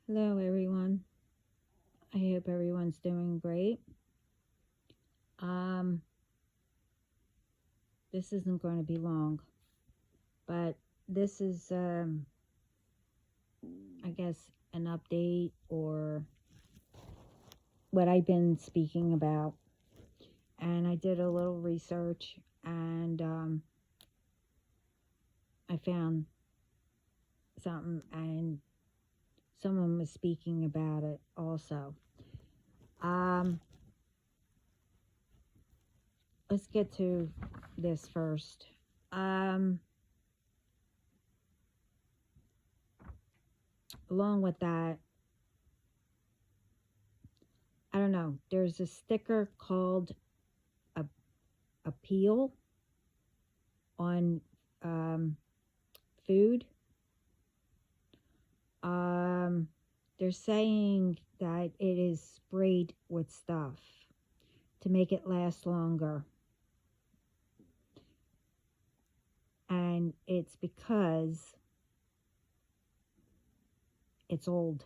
Hello, everyone. I hope everyone's doing great. Um, this isn't going to be long, but this is, I guess, an update or what I've been speaking about. And I did a little research and I found something, and someone was speaking about it also. Um, let's get to this first. Um, Along with that, I don't know, there's a sticker called a appeal on food. Um, they're saying that it is sprayed with stuff to make it last longer. And it's because it's old.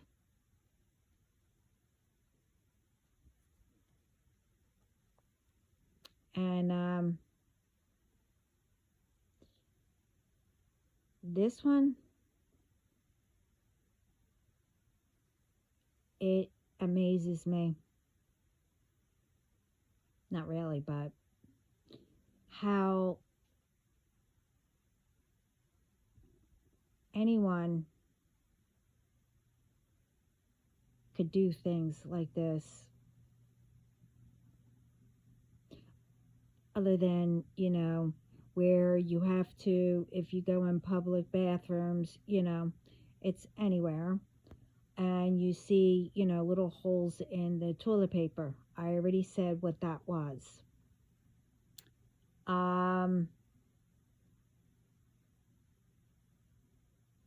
And this one, it amazes me. Not really, but how anyone could do things like this other than, where you have to, if you go in public bathrooms, it's anywhere, and you see, little holes in the toilet paper. I already said what that was. Um,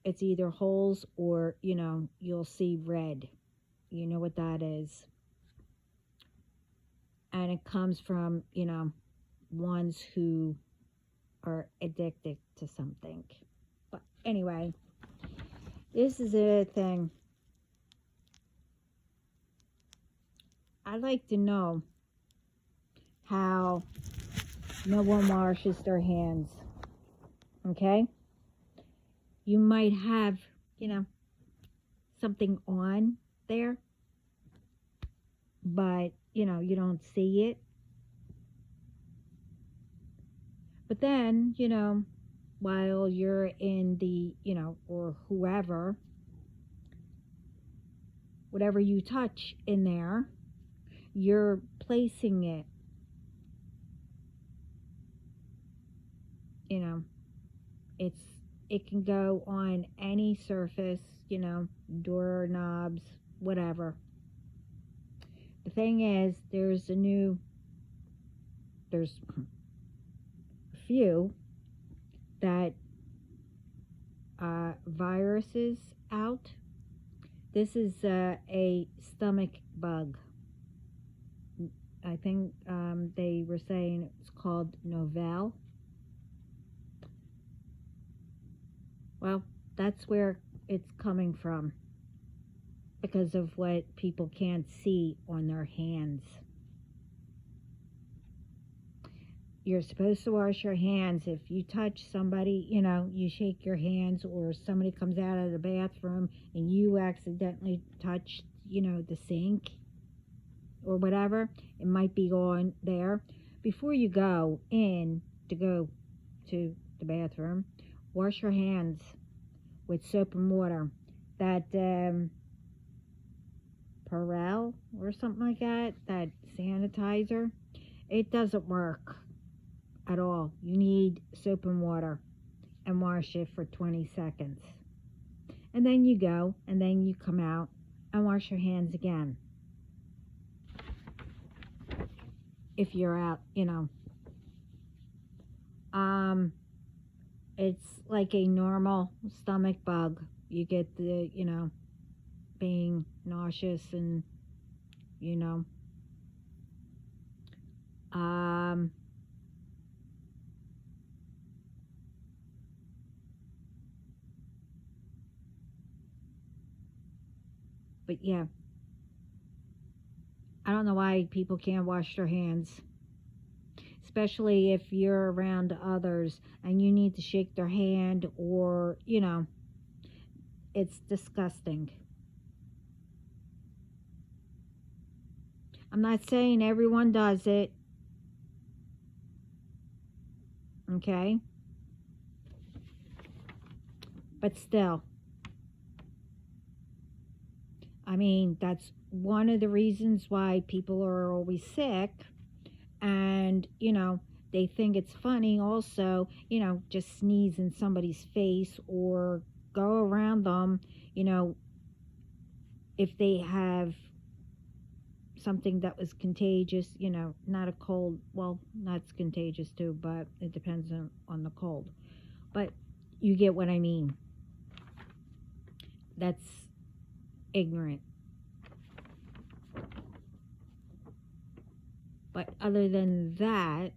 it's either holes or, you'll see red. You know what that is. And it comes from, ones who are addicted to something. But anyway, this is a thing. I'd like to know how no one washes their hands. Okay? You might have, you know, something on there, but, you don't see it. But then, while you're in the, or whoever, whatever you touch in there, you're placing it, you know, it's, it can go on any surface, doorknobs, whatever. The thing is, there's a few that viruses out. This is a stomach bug. I think they were saying it's called Novell. Well, that's where it's coming from because of what people can't see on their hands. You're supposed to wash your hands. If you touch somebody, you shake your hands, or somebody comes out of the bathroom and you accidentally touch, the sink or whatever, it might be on there. Before you go in to go to the bathroom, wash your hands with soap and water. That Perel or something like that, that sanitizer, it doesn't work at all. You need soap and water and wash it for 20 seconds. And then you go, and then you come out and wash your hands again. If you're out, it's like a normal stomach bug. You get the, being nauseous and, you know, um, But yeah, I don't know why people can't wash their hands, especially if you're around others and you need to shake their hand, or, it's disgusting. I'm not saying everyone does it, okay? But still, I mean, that's one of the reasons why people are always sick. And, they think it's funny also, just sneeze in somebody's face or go around them, you know, if they have something that was contagious, not a cold. Well, that's contagious too, but it depends on the cold. But you get what I mean. That's ignorant. But other than that,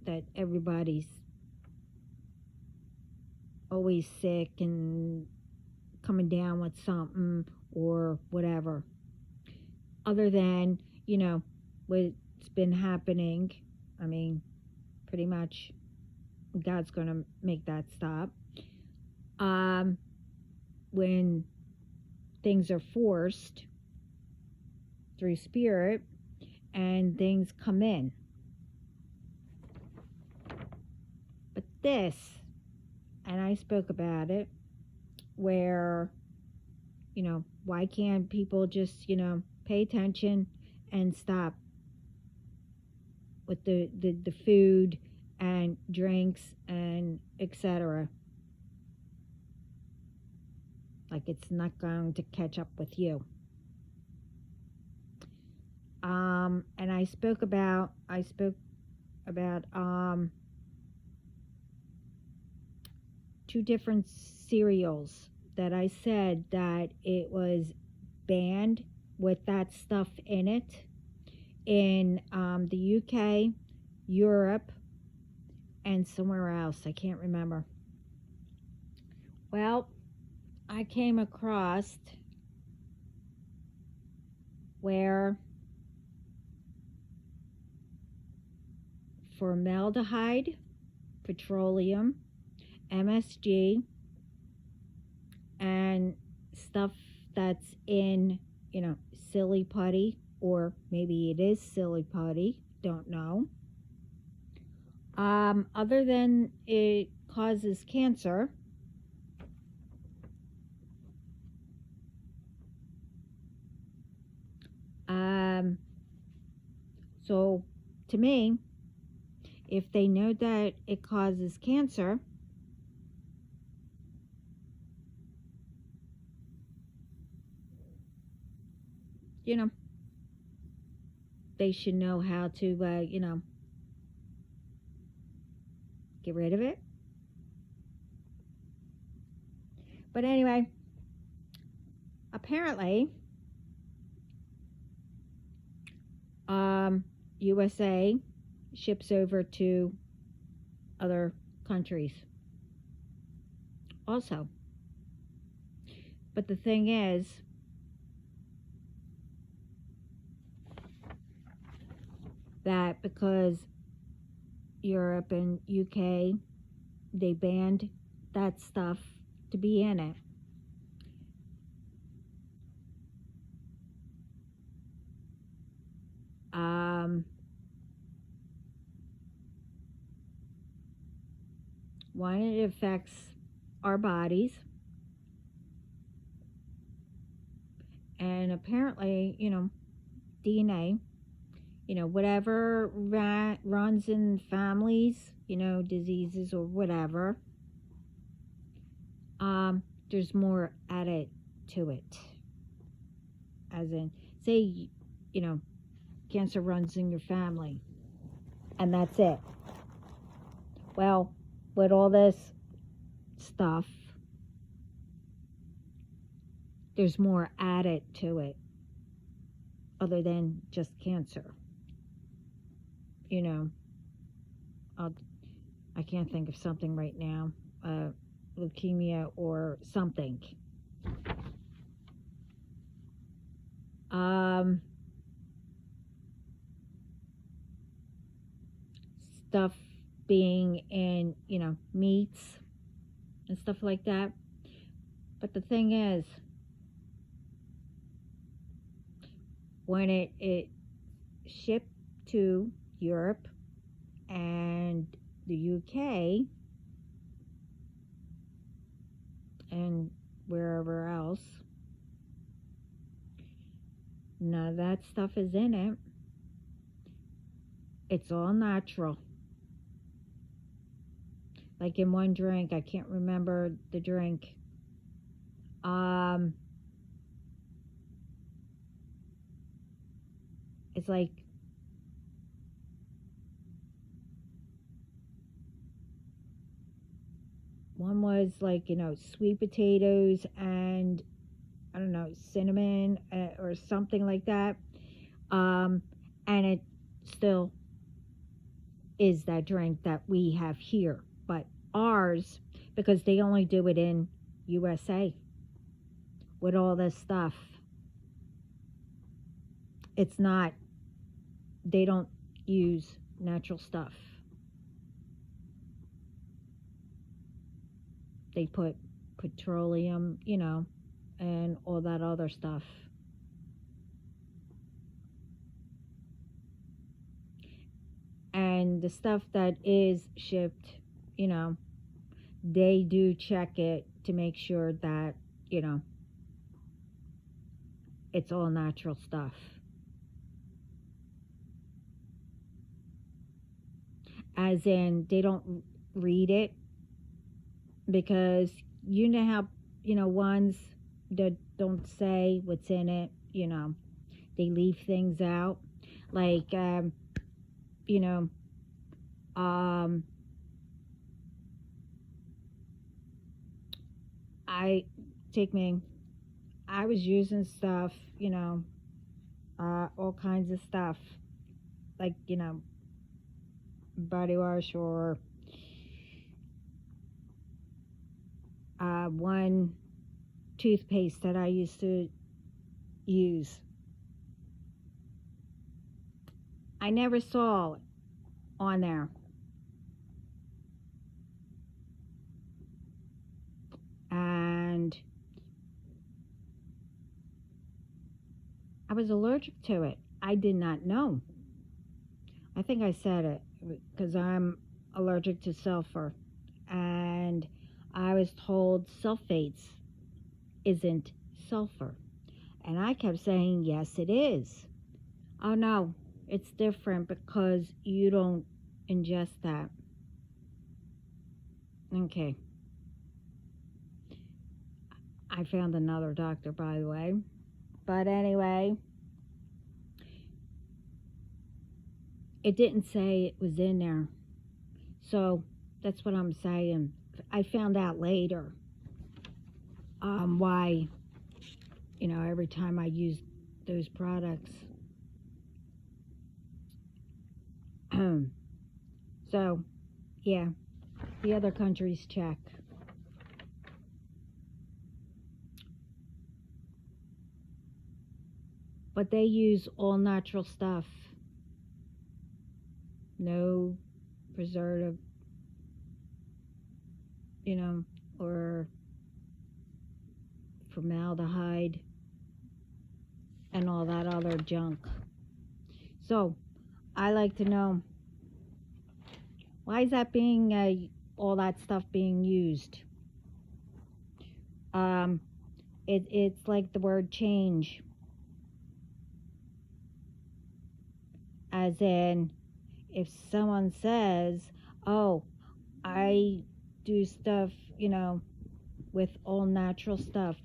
that everybody's always sick and coming down with something or whatever. Other than, what's been happening, I mean, pretty much God's going to make that stop. When things are forced through spirit and things come in. But this, and I spoke about it, where, why can't people just, pay attention and stop with the food and drinks and etc. Like it's not going to catch up with you. And I spoke about two different cereals that I said that it was banned with that stuff in it in the UK, Europe, and somewhere else. I can't remember. Well, I came across where formaldehyde, petroleum, MSG, and stuff that's in, silly putty, or maybe it is silly putty, don't know. Other than it causes cancer, so to me, if they know that it causes cancer, they should know how to, get rid of it. But anyway, apparently, USA ships over to other countries also. But the thing is, that because Europe and UK, they banned that stuff to be in it. One, it affects our bodies, and apparently, DNA, whatever runs in families, diseases or whatever, there's more added to it. As in, say, cancer runs in your family, and that's it. Well, with all this stuff, there's more added to it other than just cancer. I can't think of something right now, leukemia or something. Um, Stuff being in, meats and stuff like that. But the thing is, when it shipped to Europe and the UK and wherever else, none of that stuff is in it. It's all natural. Like in one drink, I can't remember the drink. It's like one was like, sweet potatoes and I don't know, cinnamon or something like that. And it still is that drink that we have here. But ours, because they only do it in USA with all this stuff, it's not, they don't use natural stuff. They put petroleum, and all that other stuff. And the stuff that is shipped, they do check it to make sure that, it's all natural stuff. As in, they don't read it because you know how, ones that don't say what's in it, they leave things out. Like, you know, I I was using stuff, all kinds of stuff, like, body wash or one toothpaste that I used to use. I never saw it on there. And I was allergic to it. I did not know. I think I said it because I'm allergic to sulfur. And I was told sulfates isn't sulfur. And I kept saying, yes, it is. Oh, no, it's different because you don't ingest that. Okay. I found another doctor, by the way. But anyway, it didn't say it was in there. So that's what I'm saying. I found out later why, every time I use those products. So, yeah, the other countries check. But they use all natural stuff. No preservative, or formaldehyde and all that other junk. So, I like to know, why is that being all that stuff being used? It's like the word change, as in, if someone says, oh, I do stuff, with all natural stuff,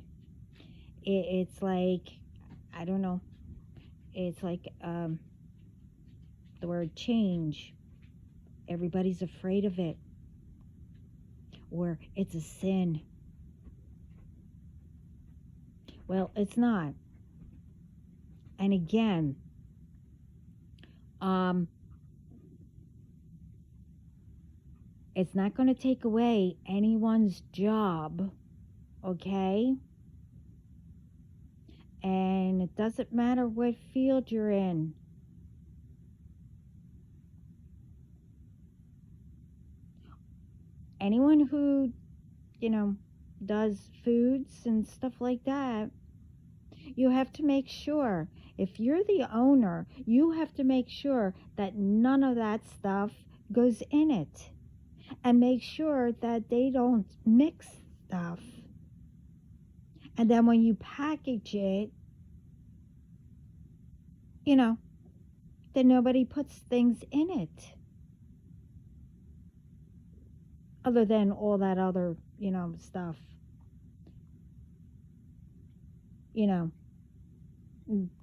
it's like, I don't know, it's like the word change. Everybody's afraid of it, or it's a sin. Well, it's not. And again, it's not going to take away anyone's job, okay? And it doesn't matter what field you're in. Anyone who, you know, does foods and stuff like that, you have to make sure, if you're the owner, you have to make sure that none of that stuff goes in it. And make sure that they don't mix stuff. And then when you package it, you know, then nobody puts things in it. Other than all that other, stuff, you know,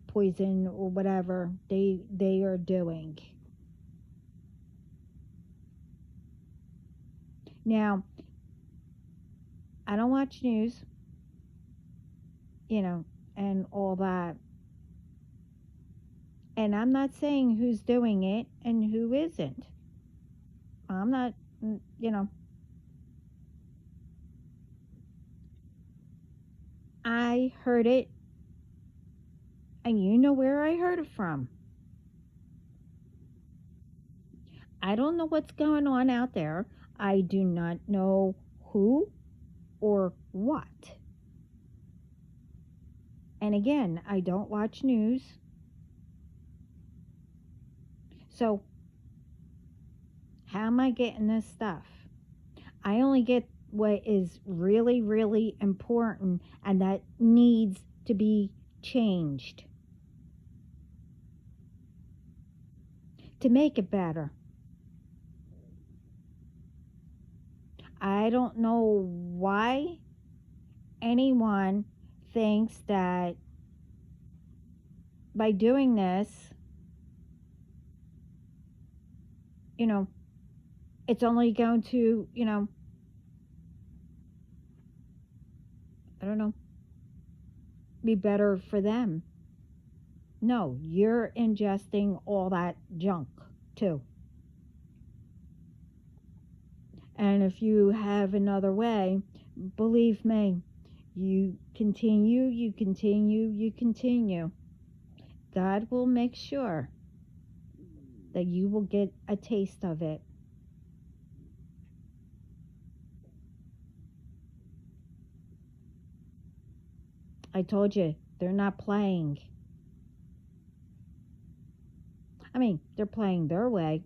poison or whatever they are doing. Now, I don't watch news, and all that. And I'm not saying who's doing it and who isn't. I'm not, I heard it, and you know where I heard it from. I don't know what's going on out there. I do not know who or what. And again, I don't watch news. So, how am I getting this stuff? I only get what is really, really important and that needs to be changed to make it better. I don't know why anyone thinks that by doing this, it's only going to, I don't know, be better for them. No, you're ingesting all that junk too. And if you have another way, believe me, you continue, you continue, you continue. God will make sure that you will get a taste of it. I told you, they're not playing. I mean, they're playing their way,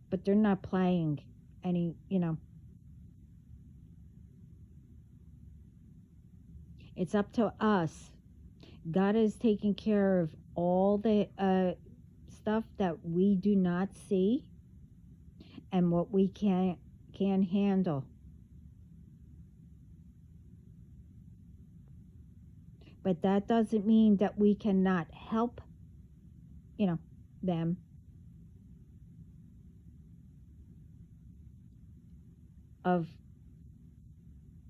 but they're not playing any, It's up to us. God is taking care of all the stuff that we do not see and what we can handle. But that doesn't mean that we cannot help, them. Of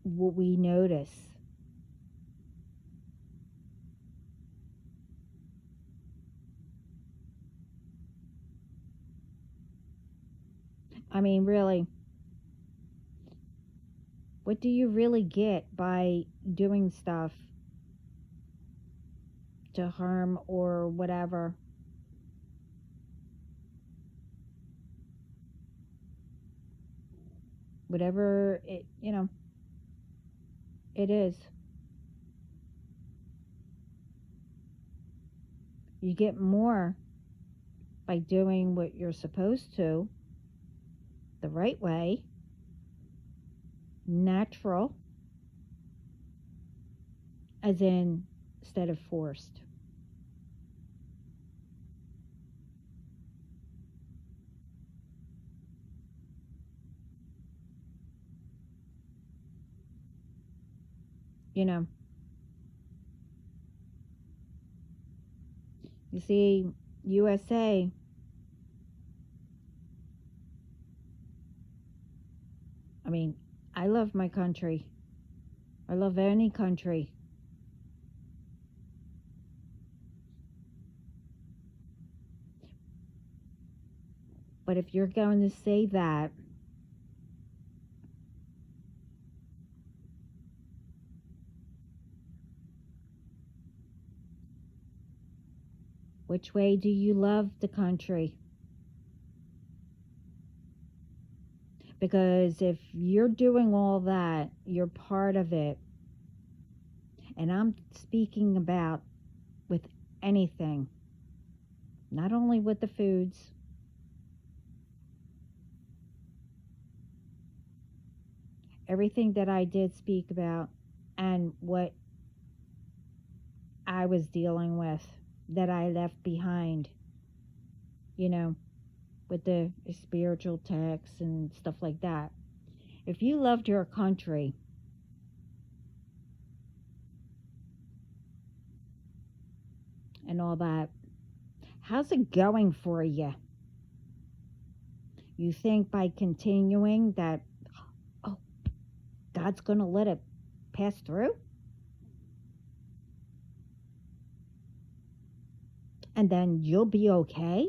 what we notice. I mean, really, what do you really get by doing stuff to harm or whatever? Whatever it, it is. You get more by doing what you're supposed to, the right way, natural, as in instead of forced. You see, USA, I mean, I love my country. I love any country. But if you're going to say that, Which way do you love the country? Because if you're doing all that, you're part of it. And I'm speaking about with anything, not only with the foods. Everything that I did speak about and what I was dealing with that I left behind, you know, with the spiritual texts and stuff like that. If you loved your country and all that, how's it going for you? You think by continuing that, oh, God's going to let it pass through? And then you'll be okay?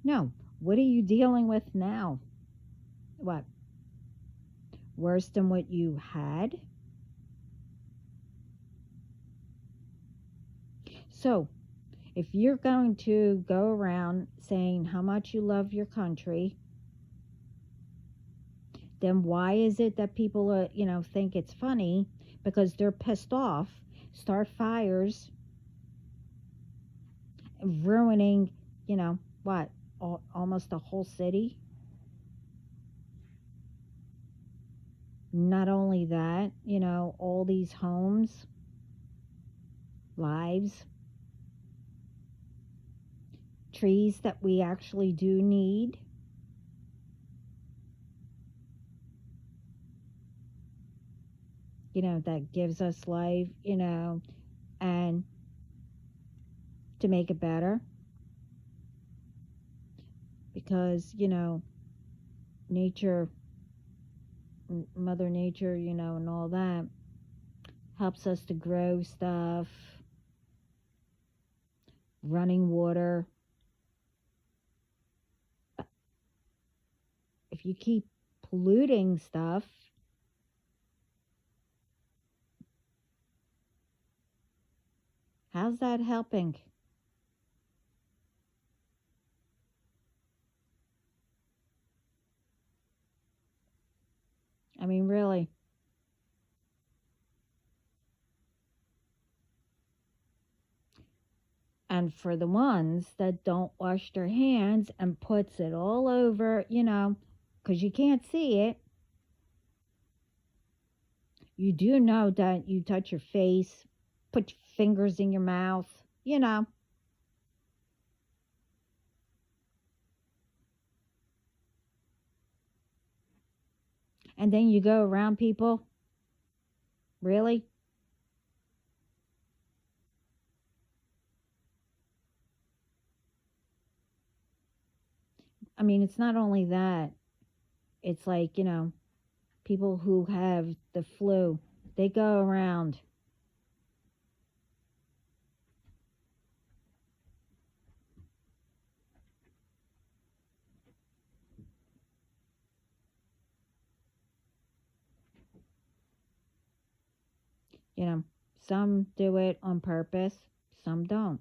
No. What are you dealing with now? What? Worse than what you had? So, if you're going to go around saying how much you love your country, then why is it that people, think it's funny because they're pissed off, start fires, ruining, what, almost a whole city? Not only that, all these homes, lives, trees that we actually do need. That gives us life, and to make it better. Because, nature, Mother Nature, and all that helps us to grow stuff, running water. If you keep polluting stuff, how's that helping? I mean, really. And for the ones that don't wash their hands and puts it all over, because you can't see it, you do know that you touch your face, put your fingers in your mouth, and then you go around people. Really? I mean, it's not only that. It's like, people who have the flu, they go around. You know, some do it on purpose, some don't.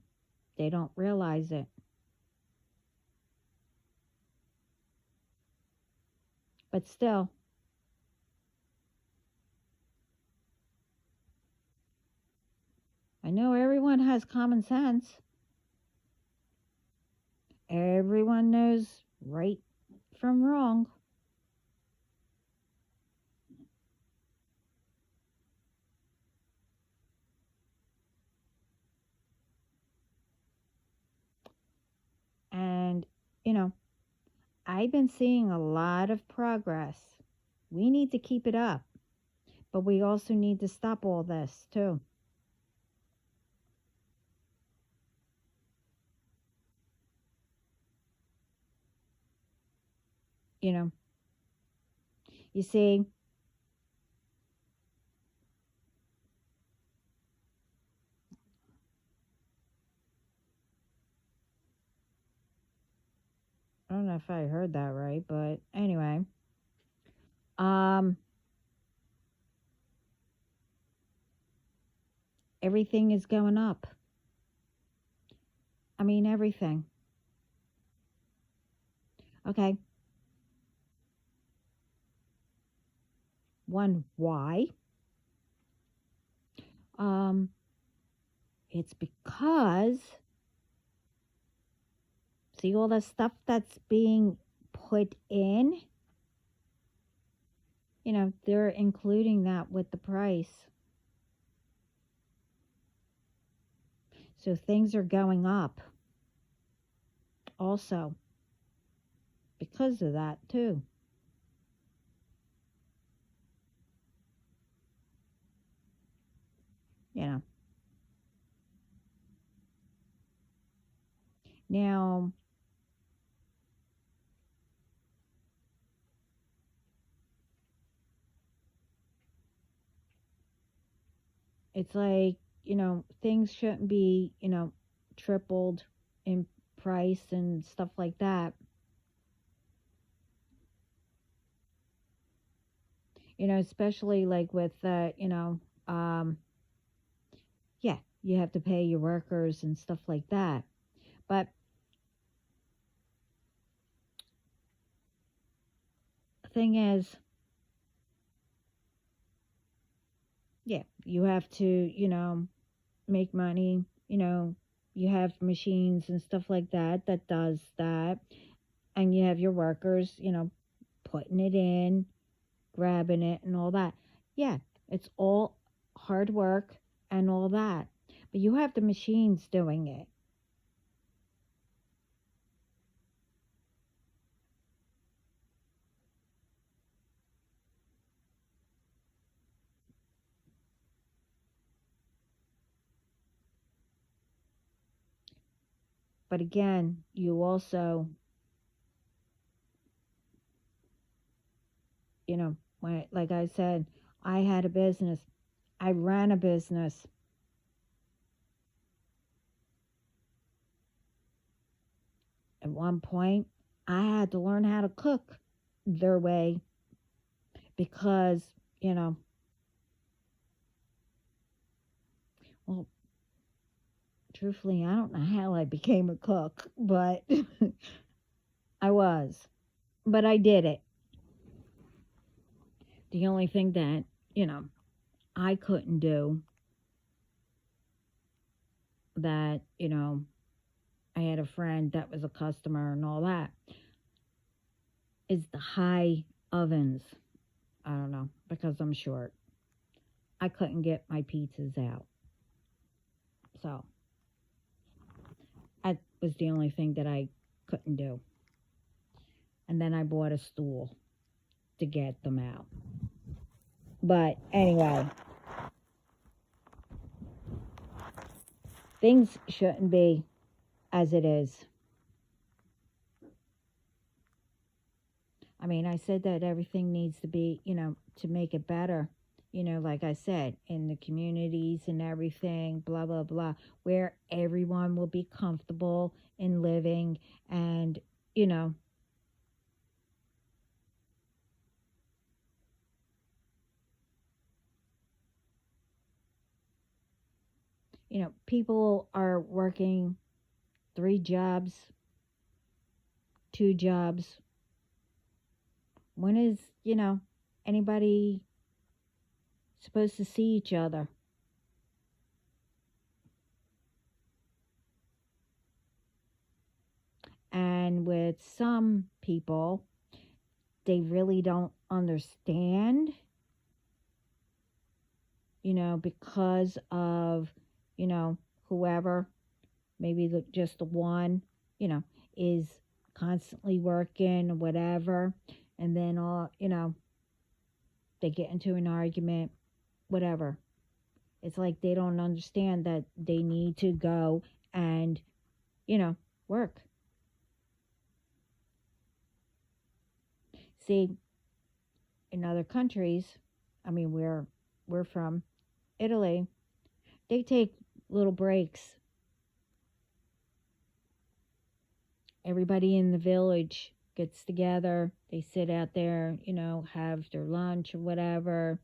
They don't realize it. But still, I know everyone has common sense. Everyone knows right from wrong. And, you know, I've been seeing a lot of progress. We need to keep it up, but we also need to stop all this too. You know, you see, I don't know if I heard that right, but anyway, um, everything is going up. I mean, everything. Okay. One, why? Um, it's because, see all the stuff that's being put in? They're including that with the price. So things are going up also because of that, too. You know. Now, it's like, things shouldn't be, tripled in price and stuff like that. Especially like with, yeah, you have to pay your workers and stuff like that. But the thing is, yeah, you have to, make money, you have machines and stuff like that that does that. And you have your workers, putting it in, grabbing it and all that. Yeah, it's all hard work and all that. But you have the machines doing it. But again, you also, like I said, I had a business. I ran a business. At one point, I had to learn how to cook their way because, you know, well, truthfully, I don't know how I became a cook, but I was. But I did it. The only thing that, I couldn't do that, I had a friend that was a customer and all that, is the high ovens. I don't know, because I'm short. I couldn't get my pizzas out. So that was the only thing that I couldn't do. And then I bought a stool to get them out. But anyway, things shouldn't be as it is. I mean, I said that everything needs to be, to make it better. Like I said, in the communities and everything, blah, blah, blah, where everyone will be comfortable in living and, you know, people are working 3 jobs, 2 jobs. When is, anybody supposed to see each other? And with some people, they really don't understand, because of, whoever, maybe just the one, is constantly working or whatever. And then they get into an argument, whatever. It's like they don't understand that they need to go and, work. See, in other countries, I mean, where we're from, Italy, they take little breaks. Everybody in the village gets together. They sit out there, have their lunch or whatever.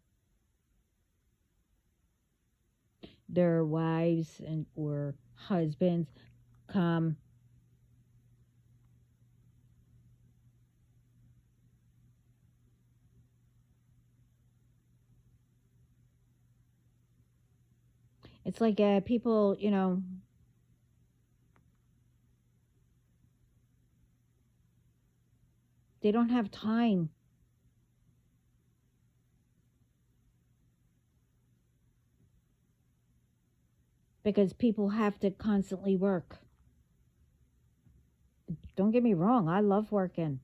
their wives and or husbands come. It's like people, they don't have time because people have to constantly work. Don't get me wrong, I love working,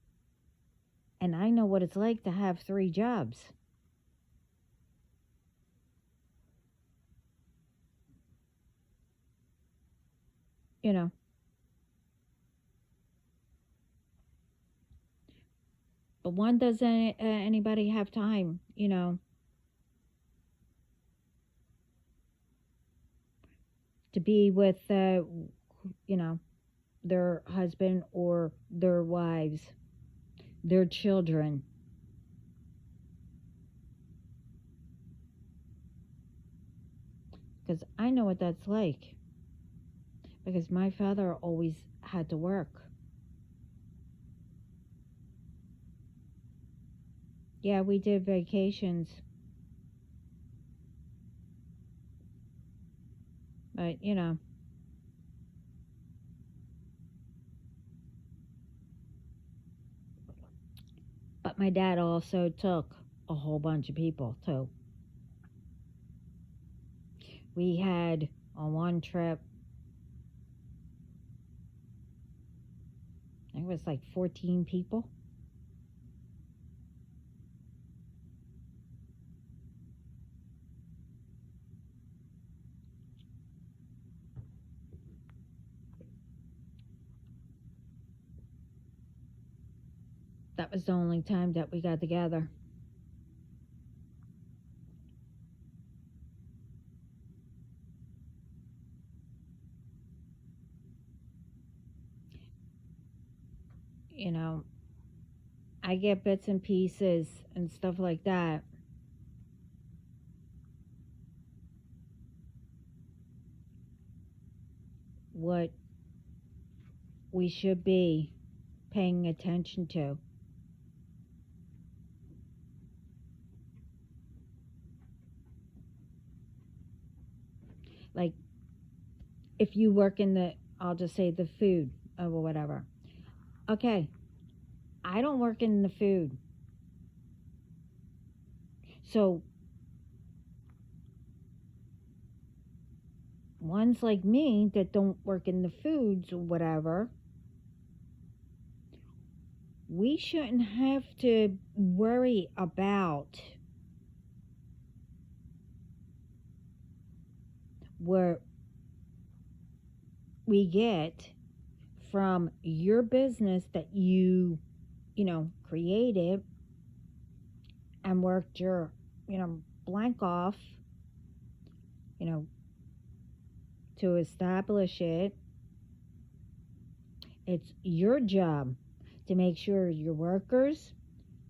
and I know what it's like to have three jobs. You know, but one doesn't anybody have time, to be with you know, their husband or their wives, their children. Because I know what that's like. Because my father always had to work. Yeah, we did vacations, but but my dad also took a whole bunch of people too. We had on one trip, I think it was like 14 people. That was the only time that we got together. You know, I get bits and pieces and stuff like that. What we should be paying attention to. Like, if you work in I'll just say the food or whatever. Okay, I don't work in the food. So, ones like me that don't work in the foods or whatever, we shouldn't have to worry about where we get from your business that created and worked your, blank off, you know, to establish it. It's your job to make sure your workers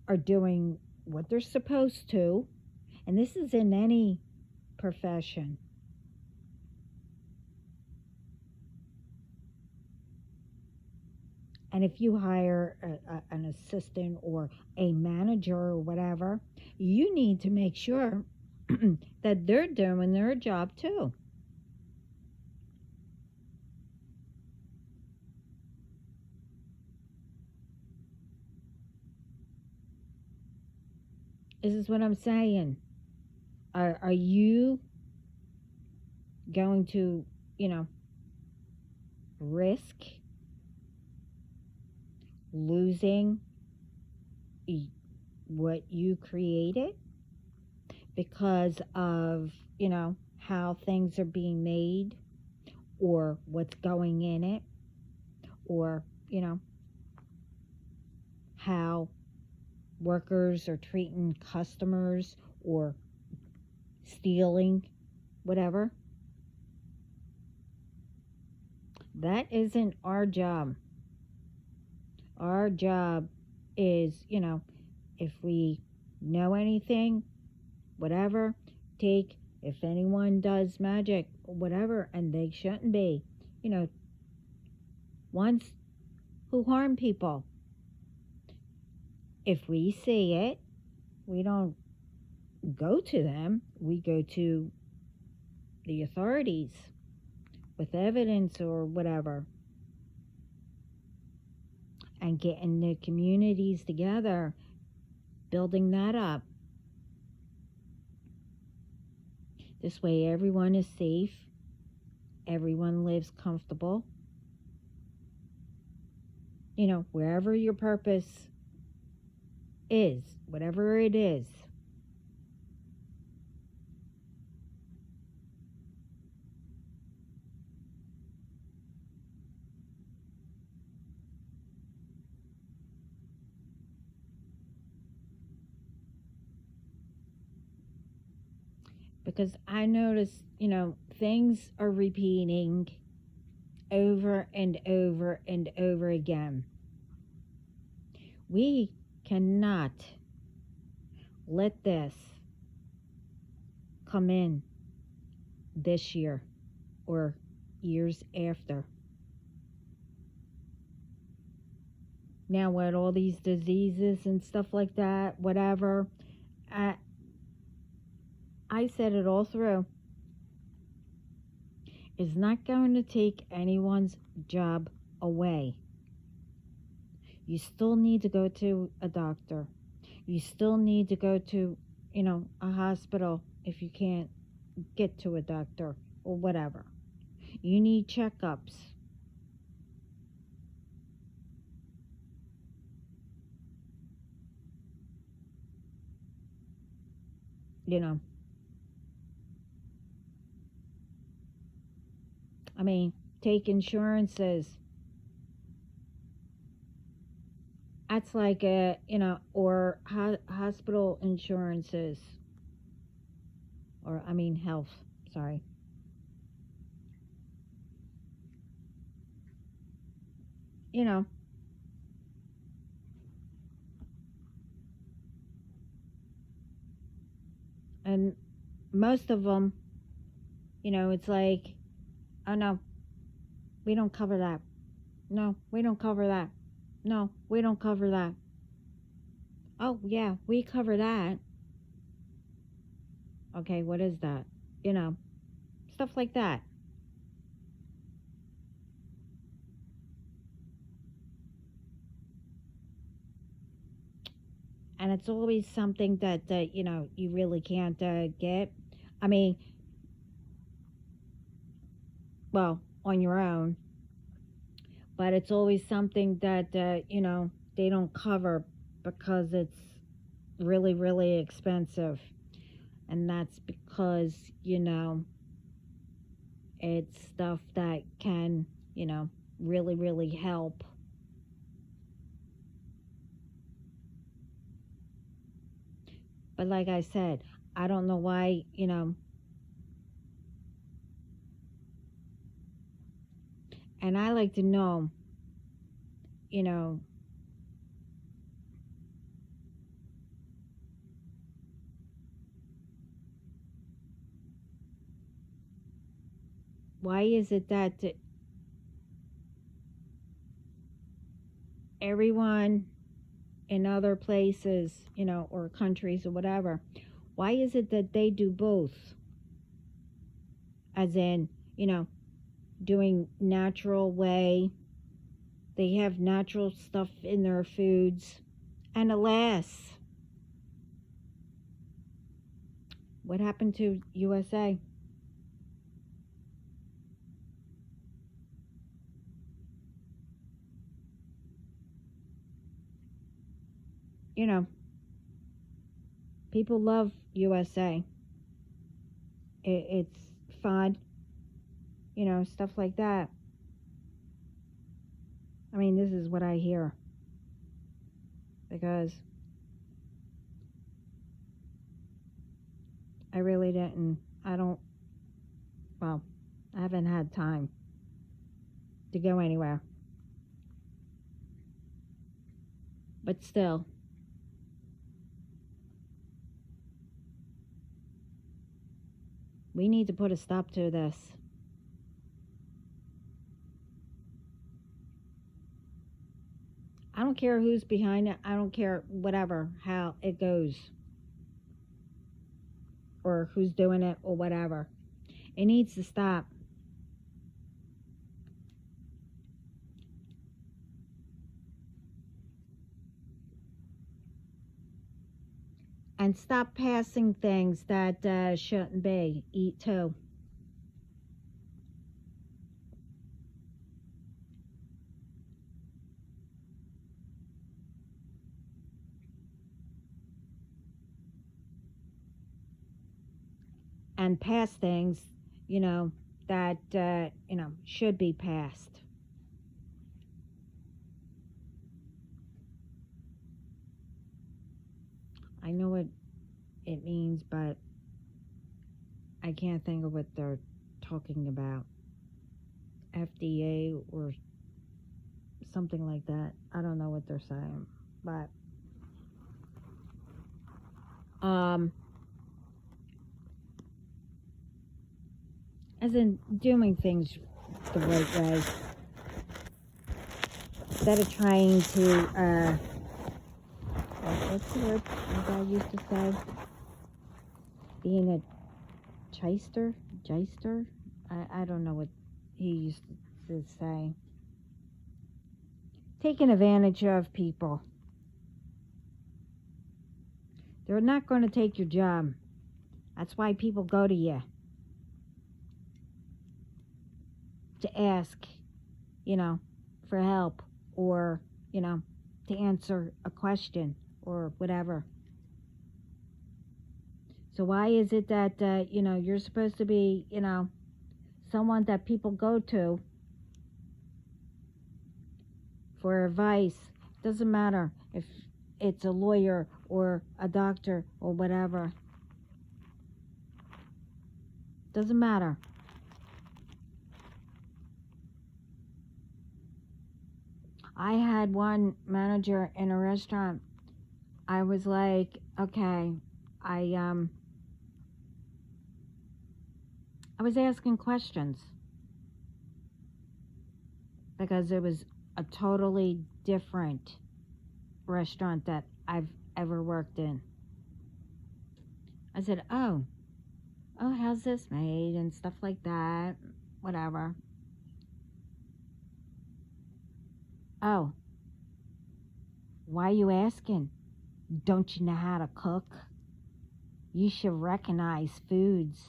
are doing what they're supposed to. And this is in any profession. And if you hire an assistant or a manager or whatever, you need to make sure that they're doing their job too. This is what I'm saying. Are you going to, risk losing what you created because of, how things are being made or what's going in it or, how workers are treating customers or stealing, whatever? That isn't our job. Our job is, if we know anything, whatever, take If anyone does magic or whatever, and they shouldn't be, you know, ones who harm people, if we see it, we don't go to them, we go to the authorities with evidence or whatever, and getting the communities together, building that up. This way everyone is safe, everyone lives comfortable. You know, wherever your purpose is, whatever it is. Because I notice, you know, things are repeating over and over and over again. We cannot let this come in this year or years after. Now, with all these diseases and stuff like that, whatever, I said it all through. It's not going to take anyone's job away. You still need to go to a doctor. You still need to go to, you know, a hospital if you can't get to a doctor or whatever. You need checkups. You know, I mean, take insurances. That's like a, you know, or hospital insurances. Or, I mean, health. Sorry. You know, and most of them, you know, it's like, oh no, we don't cover that. No, we don't cover that. No, we don't cover that. Oh, yeah, we cover that. Okay, what is that? You know, stuff like that. And it's always something that you know, you really can't get. I mean, well, on your own, but it's always something that you know, they don't cover because it's really, really expensive. And that's because, you know, it's stuff that can, you know, really, really help. But like I said, I don't know why, you know, and I like to know, you know, why is it that everyone in other places, you know, or countries or whatever, why is it that they do both? As in, you know, doing natural way, they have natural stuff in their foods, and alas, what happened to USA? You know, people love USA. It's fun, you know, stuff like that. I mean, this is what I hear. Because I really didn't, I don't, well, I haven't had time to go anywhere. But still, We need to put a stop to this. I don't care who's behind it. I don't care whatever, how it goes. Or who's doing it or whatever. It needs to stop. And stop passing things that shouldn't be. Eat too. And pass things, that should be passed. I know what it means, but I can't think of what they're talking about. FDA or something like that. I don't know what they're saying, but as in doing things the right way, instead of trying to what's the word my dad used to say? Being a shyster? I don't know what he used to say. Taking advantage of people. They're not going to take your job. That's why people go to you. To ask, for help or, to answer a question or whatever. So why is it that, you're supposed to be, someone that people go to for advice? Doesn't matter if it's a lawyer or a doctor or whatever. Doesn't matter. I had one manager in a restaurant. I was like, okay, I was asking questions because it was a totally different restaurant that I've ever worked in. I said, oh, how's this made and stuff like that, whatever. Oh, why are you asking? Don't you know how to cook? You should recognize foods.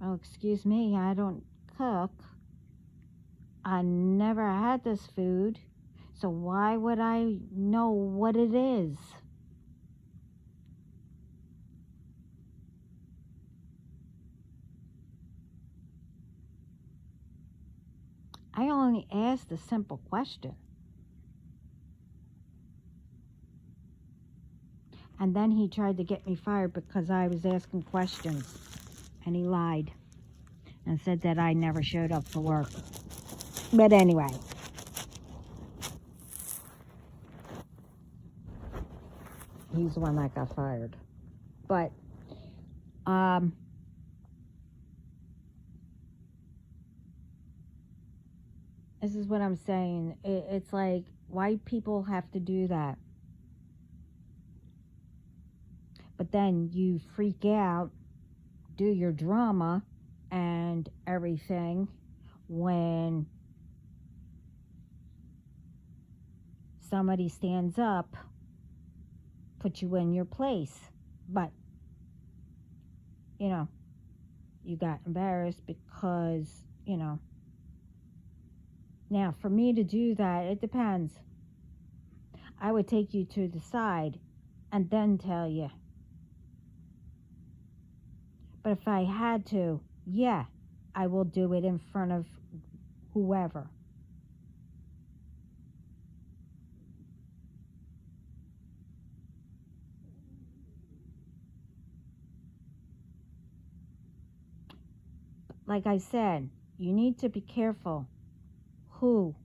Oh, excuse me, I don't cook. I never had this food, so why would I know what it is? I only asked a simple question. And then he tried to get me fired because I was asking questions. And he lied and said that I never showed up for work. But anyway. He's the one that got fired. But, this is what I'm saying. It's like, why people have to do that? But then you freak out, do your drama and everything when somebody stands up, put you in your place. But, you got embarrassed because, Now, for me to do that, it depends. I would take you to the side and then tell you. But if I had to, yeah, I will do it in front of whoever. Like I said, you need to be careful who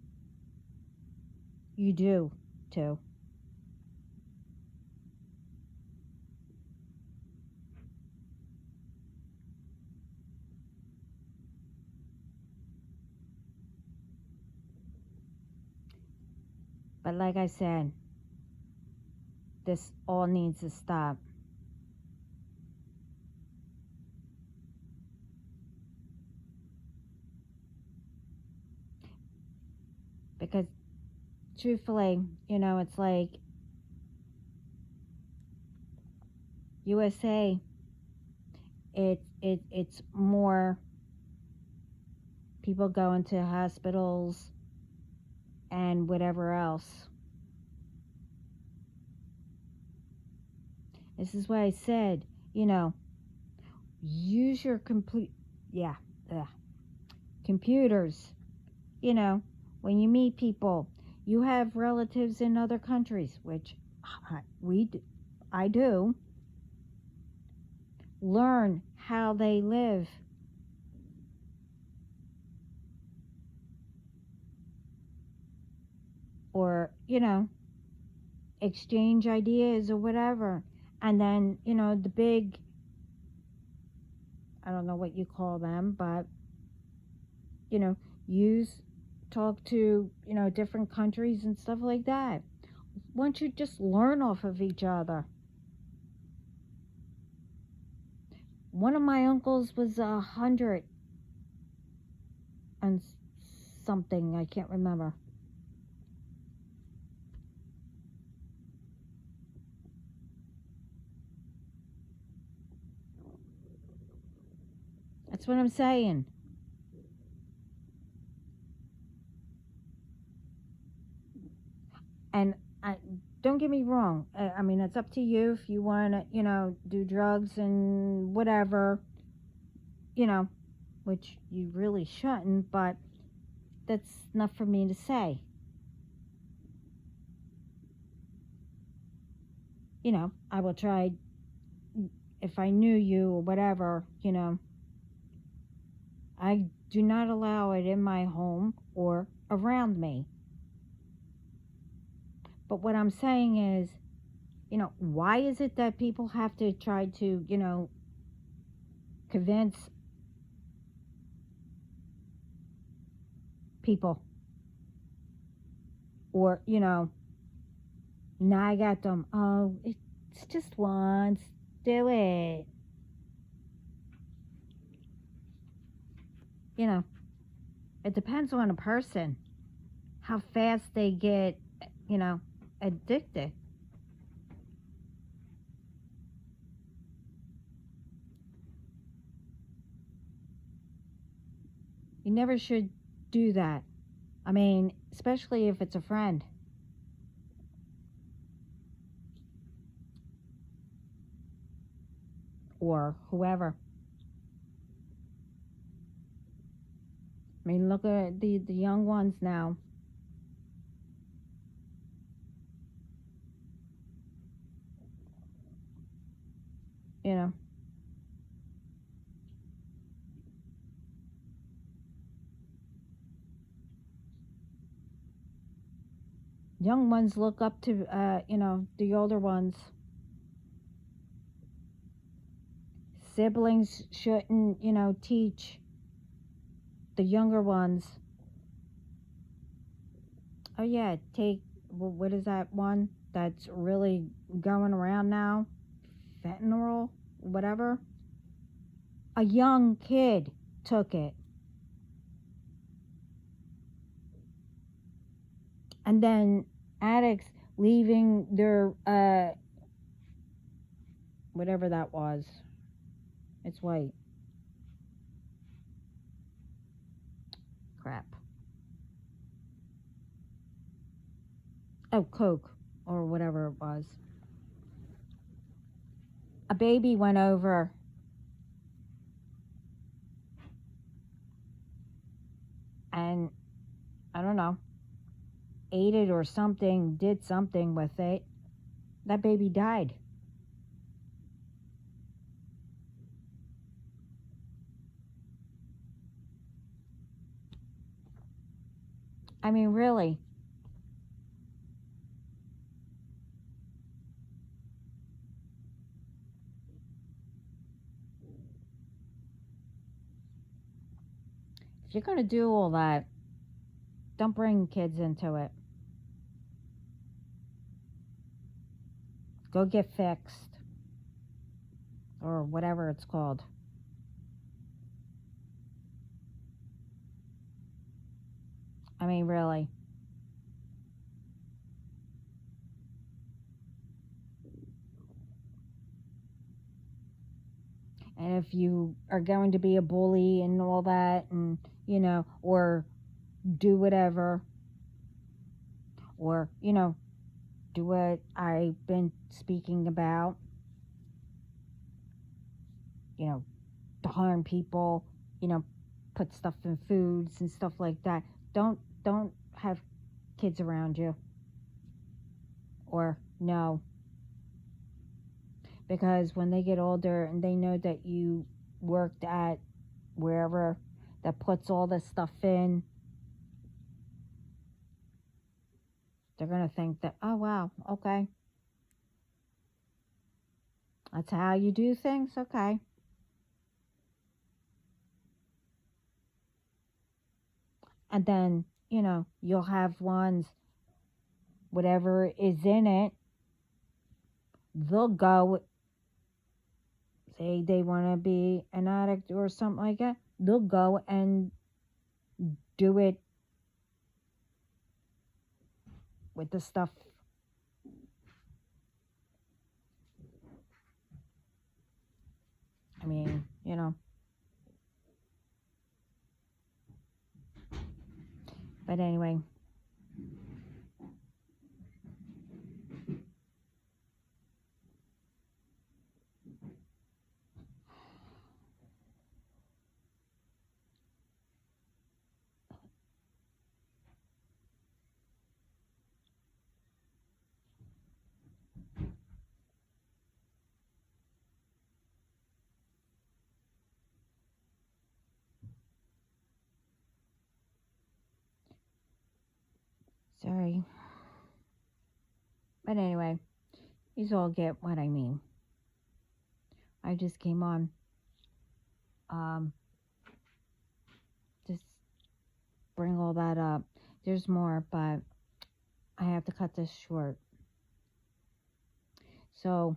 you do to. But like I said, this all needs to stop. Because truthfully, it's like USA, it's more people going to hospitals and whatever else. This is why I said, use your computers. When you meet people, you have relatives in other countries, which I do. Learn how they live. Or, exchange ideas or whatever. And then, the big, I don't know what you call them, but, talk to, different countries and stuff like that. Why don't you just learn off of each other? One of my uncles was 100 and something, I can't remember. That's what I'm saying. And don't get me wrong. I mean, it's up to you if you want to, do drugs and whatever, which you really shouldn't, but that's not for me to say. I will try, if I knew you or whatever, I do not allow it in my home or around me. But what I'm saying is, why is it that people have to try to, convince people? Or, nag at them. Oh, it's just once. Do it. It depends on a person. How fast they get, addicted. You never should do that. I mean, especially if it's a friend. Or whoever. I mean, look at the young ones now. Young ones look up to, the older ones. Siblings shouldn't, teach the younger ones. Oh yeah, what is that one that's really going around now? Fentanyl, whatever. A young kid took it. And then addicts leaving their, whatever that was. It's white. Crap. Oh, Coke or whatever it was. A baby went over and, I don't know, ate it or something, did something with it. That baby died. I mean, really. If you're going to do all that, don't bring kids into it. Go get fixed. Or whatever it's called. I mean, really. And if you are going to be a bully and all that, and, or do whatever, or, do what I've been speaking about, to harm people, put stuff in foods and stuff like that. Don't have kids around you. Or no. Because when they get older and they know that you worked at wherever that puts all this stuff in, they're going to think that, oh, wow, okay. That's how you do things? Okay. And then, you'll have ones, whatever is in it, they'll go, say they want to be an addict or something like that, they'll go and do it with the stuff. I mean, But anyway. Sorry. But anyway, you all get what I mean. I just came on. Just bring all that up. There's more, but I have to cut this short. So,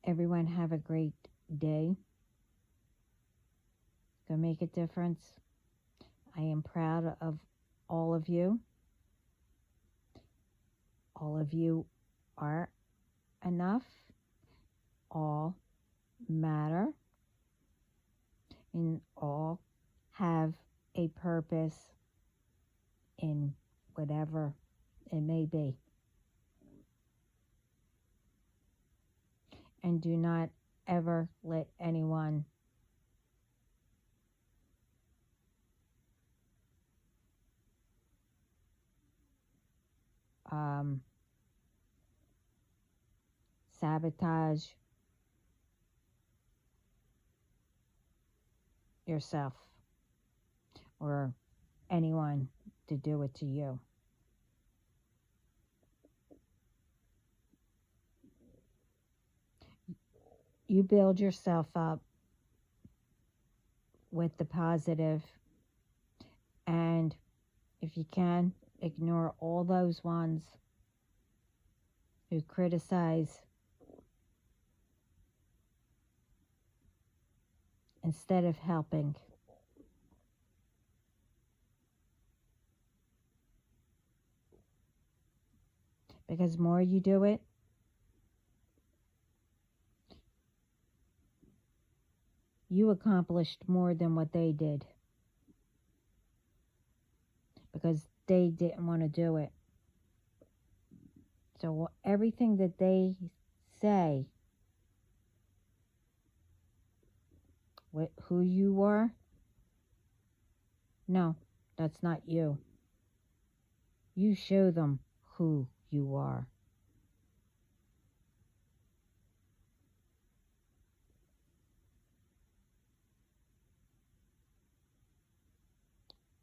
everyone have a great day. Go make a difference. I am proud of all of you. All of you are enough. All matter. And all have a purpose in whatever it may be. And do not ever let anyone sabotage yourself or anyone to do it to you. You build yourself up with the positive, and if you can, ignore all those ones who criticize instead of helping. Because the more you do it, you accomplished more than what they did. Because they didn't want to do it. So everything that they say, who you are, no, that's not you. You show them who you are.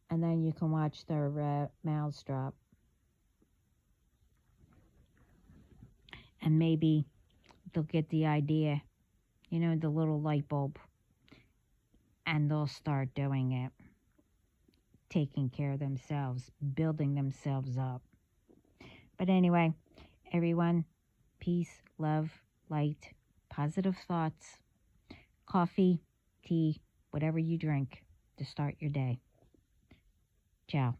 And then you can watch their mouths drop. And maybe they'll get the idea, the little light bulb. And they'll start doing it. taking care of themselves, building themselves up. But anyway, everyone, peace, love, light, positive thoughts, coffee, tea, whatever you drink to start your day. Ciao.